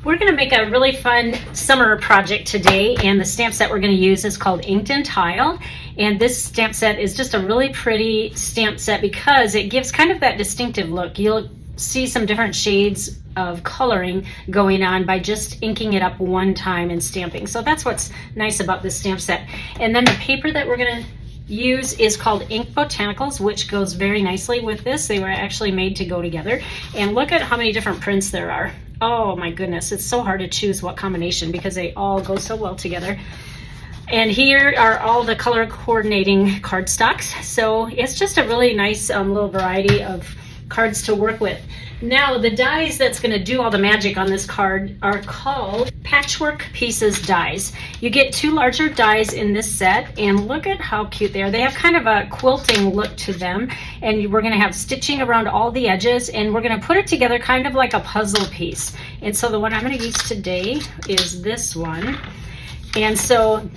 We're going to make a really fun summer project today, and the stamp set we're going to use is called Inked and Tile. And this stamp set is just a really pretty stamp set because it gives kind of that distinctive look. You'll see some different shades of coloring going on by just inking it up one time and stamping. So that's what's nice about this stamp set. And then the paper that we're going to use is called Ink Botanicals, which goes very nicely with this. They were actually made to go together. And look at how many different prints there are. Oh my goodness, it's so hard to choose what combination because they all go so well together. And here are all the color coordinating cardstocks. So it's just a really nice little variety of cards to work with. Now the dies that's going to do all the magic on this card are called Patchwork Pieces Dies. You get 2 larger dies in this set, and look at how cute they are. They have kind of a quilting look to them, and we're going to have stitching around all the edges, and we're going to put it together kind of like a puzzle piece. And so the one I'm going to use today is this one. And so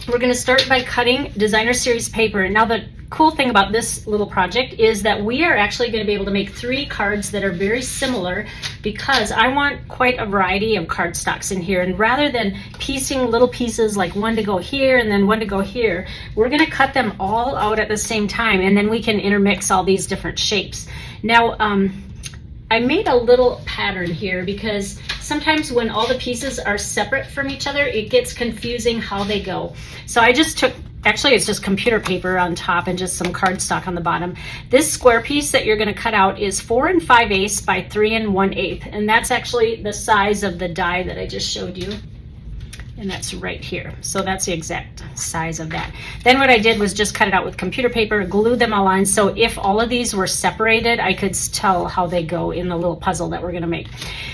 we're going to start by cutting designer series paper. Now the cool thing about this little project is that we are actually going to be able to make 3 cards that are very similar because I want quite a variety of cardstocks in here. And rather than piecing little pieces like one to go here and then one to go here, we're going to cut them all out at the same time, and then we can intermix all these different shapes. Now, I made a little pattern here because sometimes when all the pieces are separate from each other, it gets confusing how they go. So I just took, actually it's just computer paper on top and just some cardstock on the bottom. This square piece that you're going to cut out is 4 5/8 by 3 1/8, and that's actually the size of the die that I just showed you. And that's right here. So that's the exact size of that. Then what I did was just cut it out with computer paper, glue them all on. So if all of these were separated, I could tell how they go in the little puzzle that we're gonna make.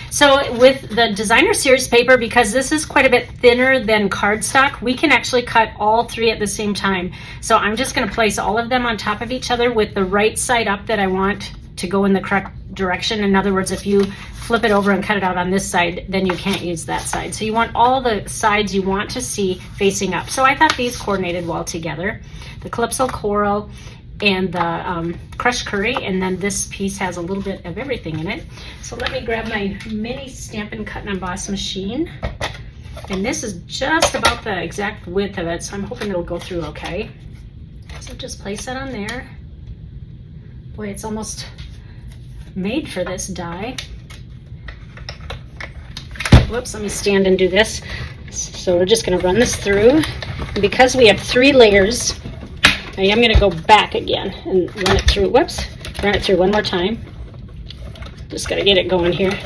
So with the designer series paper, because this is quite a bit thinner than cardstock, we can actually cut all 3 at the same time. So I'm just gonna place all of them on top of each other with the right side up that I want to go in the correct direction. In other words, if you flip it over and cut it out on this side, then you can't use that side. So you want all the sides you want to see facing up. So I thought these coordinated well together. The Calypso Coral and the Crushed Curry, and then this piece has a little bit of everything in it. So let me grab my mini Stampin' Cut Emboss Machine. And this is just about the exact width of it, so I'm hoping it'll go through okay. So just place that on there. Boy, it's almost made for this die. Whoops, let me stand and do this. So we're just going to run this through. And because we have 3 layers, I am going to go back again and run it through. Whoops, run it through one more time. Just got to get it going here.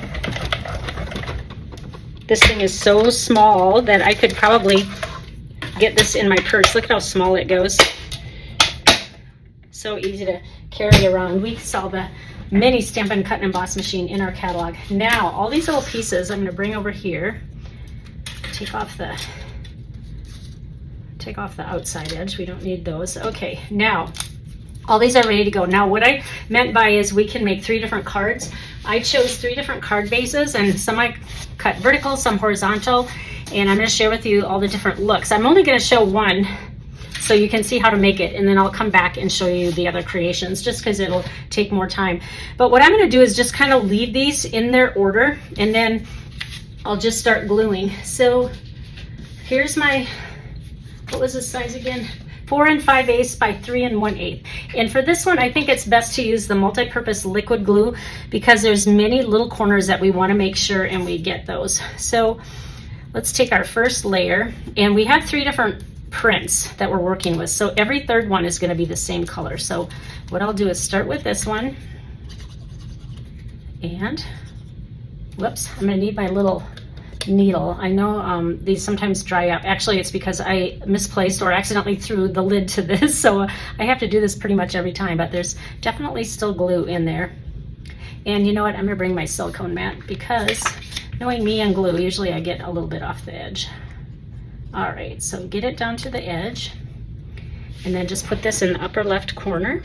This thing is so small that I could probably get this in my purse. Look at how small it goes. So easy to carry around. We saw the mini Stampin' Cut Emboss Machine in our catalog. Now, all these little pieces I'm going to bring over here. Take off the outside edge. We don't need those. Okay, now all these are ready to go. Now, what I meant by is we can make 3 different cards. I chose 3 different card bases, and some I cut vertical, some horizontal, and I'm going to share with you all the different looks. I'm only going to show one, so you can see how to make it, and then I'll come back and show you the other creations just because it'll take more time. But what I'm going to do is just kind of leave these in their order, and then I'll just start gluing. So here's my, what was the size again? 4 5/8 by 3 1/8. And for this one, I think it's best to use the multi-purpose liquid glue because there's many little corners that we want to make sure and we get those. So let's take our first layer, and we have 3 different prints that we're working with, so every 3rd one is going to be the same color. So what I'll do is start with this one, and whoops, I'm going to need my little needle. I know these sometimes dry up. Actually, it's because I misplaced or accidentally threw the lid to this, so I have to do this pretty much every time, but there's definitely still glue in there. And you know what, I'm going to bring my silicone mat because knowing me and glue, usually I get a little bit off the edge. All right, so get it down to the edge, and then just put this in the upper left corner.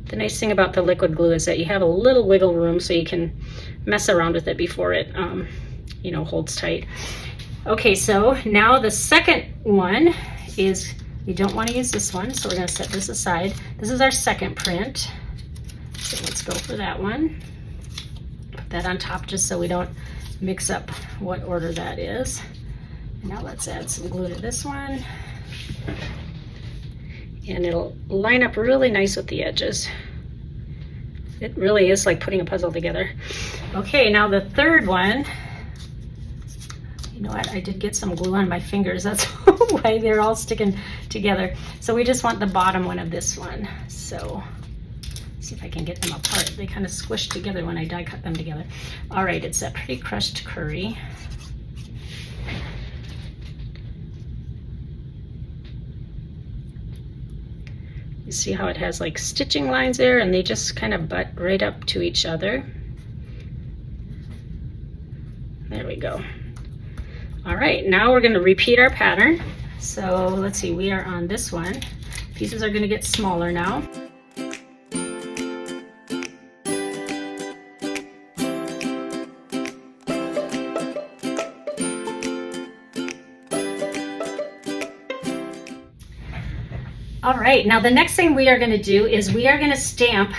The nice thing about the liquid glue is that you have a little wiggle room so you can mess around with it before it, you know, holds tight. Okay, so now the second one is, you don't want to use this one, so we're going to set this aside. This is our second print, so let's go for that one. Put that on top just so we don't mix up what order that is. Now let's add some glue to this one. And it'll line up really nice with the edges. It really is like putting a puzzle together. Okay, now the third one, you know what, I did get some glue on my fingers. That's why they're all sticking together. So we just want the bottom one of this one. So see if I can get them apart. They kind of squish together when I die cut them together. All right, it's that pretty crushed curry. You see how it has like stitching lines there, and they just kind of butt right up to each other. There we go. All right, now we're going to repeat our pattern. So let's see, we are on this one. Pieces are going to get smaller now. All right, now the next thing we are going to do is we are going to stamp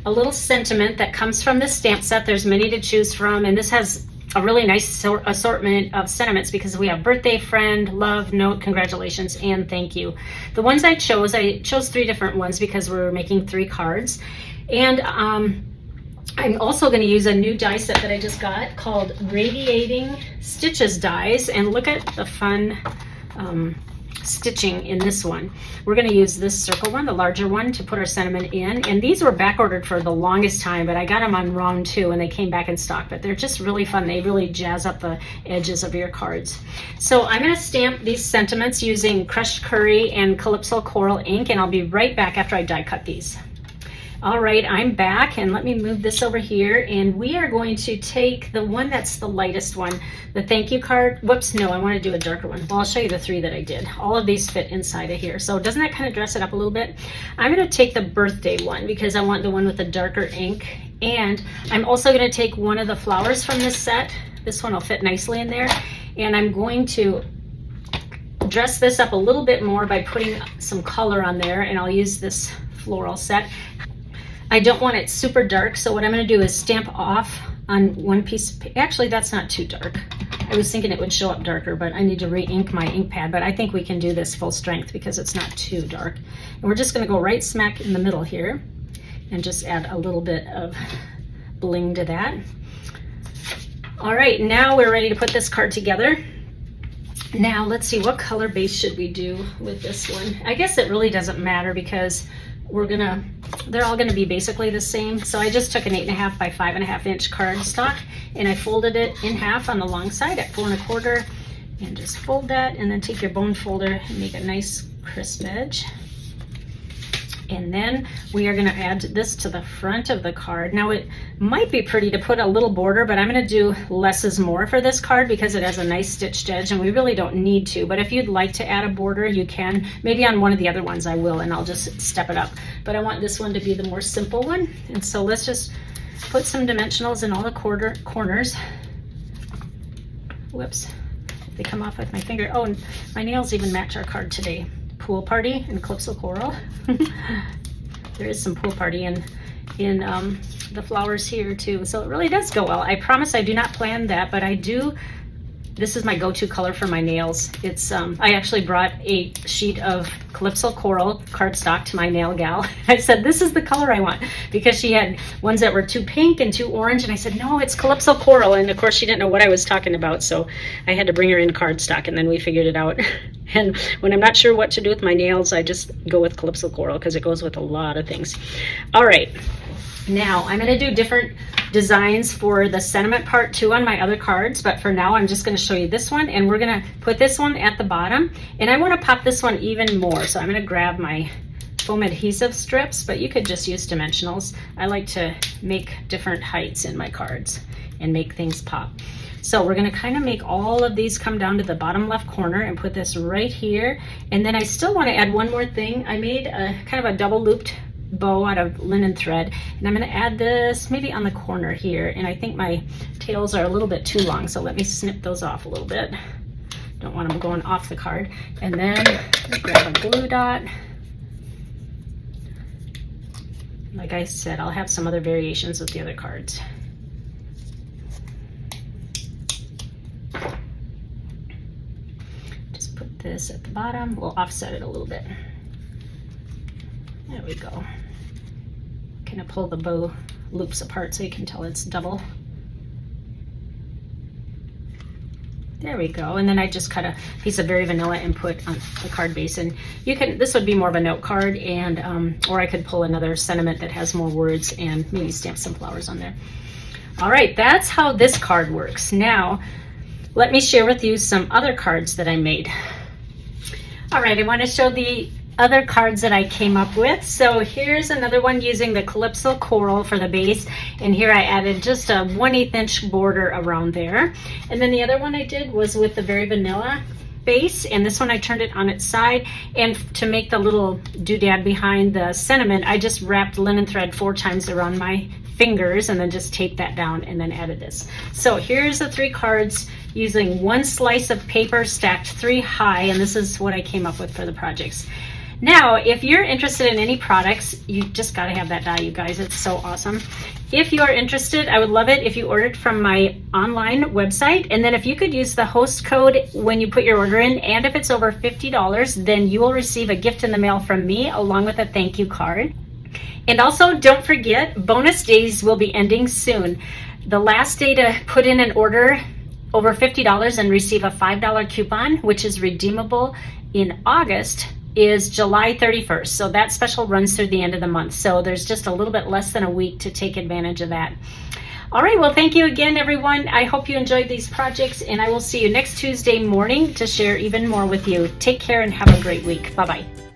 a little sentiment that comes from this stamp set. There's many to choose from, and this has a really nice assortment of sentiments because we have birthday, friend, love, note, congratulations, and thank you. The ones I chose 3 different ones because we're making 3 cards. And I'm also going to use a new die set that I just got called Radiating Stitches Dies, and look at the fun stitching in this one. We're going to use this circle one, the larger one, to put our sentiment in, and these were back ordered for the longest time, but I got them on round 2 and they came back in stock. But they're just really fun. They really jazz up the edges of your cards. So I'm going to stamp these sentiments using crushed curry and Calypso coral ink, and I'll be right back after I die cut these. All right, I'm back, and let me move this over here, and we are going to take the one that's the lightest one, the thank you card. Whoops, no, I want to do a darker one. Well, I'll show you the 3 that I did. All of these fit inside of here, so doesn't that kind of dress it up a little bit? I'm going to take the birthday one because I want the one with the darker ink, and I'm also going to take one of the flowers from this set. This one will fit nicely in there, and I'm going to dress this up a little bit more by putting some color on there, and I'll use this floral set. I don't want it super dark, so what I'm going to do is stamp off on one piece. Actually, that's not too dark. I was thinking it would show up darker, but I need to re-ink my ink pad, but I think we can do this full strength because it's not too dark. And we're just going to go right smack in the middle here and just add a little bit of bling to that. All right, now we're ready to put this card together. Now let's see, what color base should we do with this one? I guess it really doesn't matter because they're all gonna be basically the same. So I just took an 8.5 by 5.5 inch cardstock and I folded it in half on the long side at 4 1/4, and just fold that, and then take your bone folder and make a nice crisp edge. And then we are gonna add this to the front of the card. Now it might be pretty to put a little border, but I'm gonna do less is more for this card because it has a nice stitched edge and we really don't need to. But if you'd like to add a border, you can. Maybe on one of the other ones I will, and I'll just step it up. But I want this one to be the more simple one. And so let's just put some dimensionals in all the corners. Whoops, they come off with my finger. Oh, and my nails even match our card today. Pool party and Calypso coral. There is some pool party in the flowers here too, so it really does go well. I promise I do not plan that, but I do. This is my go-to color for my nails. It's I actually brought a sheet of Calypso coral cardstock to my nail gal. I said, this is the color I want, because she had ones that were too pink and too orange, and I said, no, it's Calypso coral. And of course she didn't know what I was talking about, so I had to bring her in cardstock, and then we figured it out. And when I'm not sure what to do with my nails, I just go with Calypso coral because it goes with a lot of things. All right, now I'm going to do different designs for the sentiment part too on my other cards, but for now I'm just going to show you this one, and we're going to put this one at the bottom, and I want to pop this one even more. So I'm going to grab my foam adhesive strips, but you could just use dimensionals. I like to make different heights in my cards and make things pop. So we're going to kind of make all of these come down to the bottom left corner and put this right here. And then I still want to add one more thing. I made a kind of a double looped bow out of linen thread, and I'm going to add this maybe on the corner here, and I think my tails are a little bit too long, so let me snip those off a little bit. Don't want them going off the card. And then grab a glue dot. Like I said, I'll have some other variations with the other cards. this at the bottom. We'll offset it a little bit. There we go. Kind of pull the bow loops apart so you can tell it's double. There we go. And then I just cut a piece of Very Vanilla and put on the card base. And you can, this would be more of a note card, and or I could pull another sentiment that has more words and maybe stamp some flowers on there. All right, that's how this card works. Now, let me share with you some other cards that I made. All right, I want to show the other cards that I came up with. So here's another one using the Calypso Coral for the base, and here I added just a 1/8 inch border around there. And then the other one I did was with the Very Vanilla base, and this one I turned it on its side, and to make the little doodad behind the sentiment, I just wrapped linen thread 4 times around my fingers and then just taped that down and then added this. So here's the 3 cards using 1 slice of paper stacked 3 high, and this is what I came up with for the projects. Now, if you're interested in any products, you just got to have that die, you guys. It's so awesome. If you are interested, I would love it if you ordered from my online website. And then if you could use the host code when you put your order in, and if it's over $50, then you will receive a gift in the mail from me along with a thank you card. And also, don't forget, bonus days will be ending soon. The last day to put in an order over $50 and receive a $5 coupon, which is redeemable in August, is July 31st. So that special runs through the end of the month. So there's just a little bit less than a week to take advantage of that. All right, well, thank you again, everyone. I hope you enjoyed these projects, and I will see you next Tuesday morning to share even more with you. Take care and have a great week. Bye-bye.